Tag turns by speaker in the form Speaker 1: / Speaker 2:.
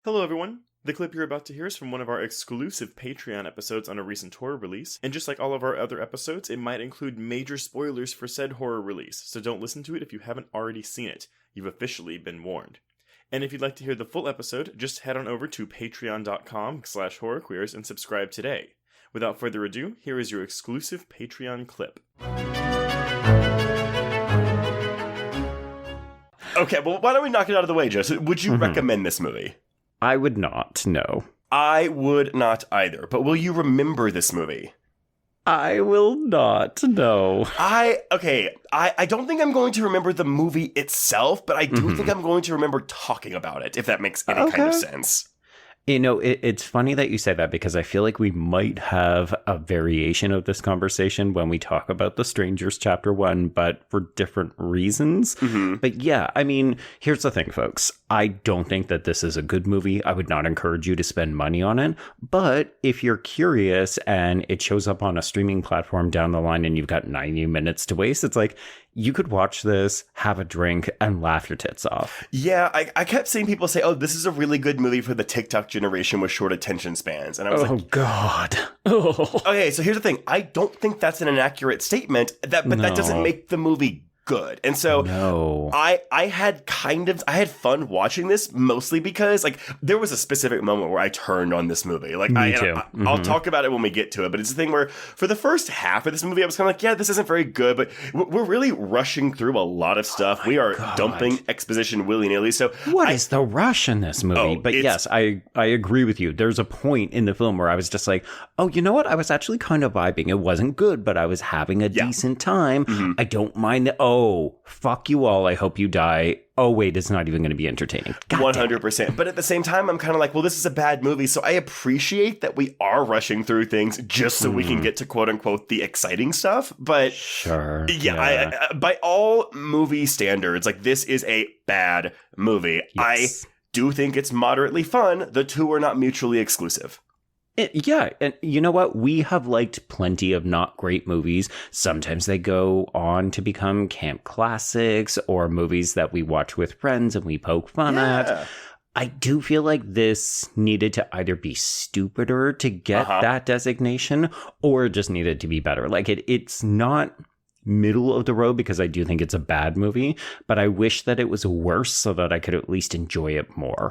Speaker 1: Hello everyone! The clip you're about to hear is from one of our exclusive Patreon episodes on a recent horror release, and just like all of our other episodes, it might include major spoilers for said horror release, so don't listen to it if you haven't already seen it. You've officially been warned. And if you'd like to hear the full episode, just head on over to patreon.com/horrorqueers and subscribe today. Without further ado, here is your exclusive Patreon clip. Okay, well, why don't we knock it out of the way, Joseph? Would you recommend this movie?
Speaker 2: I would not, no.
Speaker 1: I would not either, but will you remember this movie?
Speaker 2: I will not, no.
Speaker 1: I don't think I'm going to remember the movie itself, but I do think I'm going to remember talking about it, if that makes any kind of sense.
Speaker 2: You know, it's funny that you say that because I feel like we might have a variation of this conversation when we talk about The Strangers Chapter 1, but for different reasons. But yeah, I mean, here's the thing, folks. I don't think that this is a good movie. I would not encourage you to spend money on it. But if you're curious and it shows up on a streaming platform down the line and you've got 90 minutes to waste, it's like, you could watch this, have a drink, and laugh your tits off.
Speaker 1: Yeah, I kept seeing people say, oh, this is a really good movie for the TikTok generation with short attention spans. And I was like,
Speaker 2: oh, God. Oh.
Speaker 1: Okay, so here's the thing. I don't think that's an inaccurate statement, but that doesn't make the movie good. And so I had fun watching this, mostly because like there was a specific moment where I turned on this movie. Like I'll talk about it when we get to it, but it's a thing where for the first half of this movie I was kind of like, yeah, this isn't very good, but we're really rushing through a lot of stuff. We are dumping exposition willy-nilly. So
Speaker 2: what is the rush in this movie? But yes, I agree with you. There's a point in the film where I was just like, oh, you know what? I was actually kind of vibing. It wasn't good, but I was having a decent time. I don't mind oh, fuck you all. I hope you die. Oh, wait, it's not even going to be entertaining.
Speaker 1: 100%. But at the same time, I'm kind of like, well, this is a bad movie. So I appreciate that we are rushing through things just so we can get to quote unquote the exciting stuff. But
Speaker 2: sure.
Speaker 1: Yeah. I, by all movie standards, like this is a bad movie.
Speaker 2: Yes.
Speaker 1: I do think it's moderately fun. The two are not mutually exclusive.
Speaker 2: Yeah, and you know what? We have liked plenty of not great movies. Sometimes they go on to become camp classics or movies that we watch with friends and we poke fun at. I do feel like this needed to either be stupider to get that designation or just needed to be better. Like it's not middle of the road because I do think it's a bad movie, but I wish that it was worse so that I could at least enjoy it more.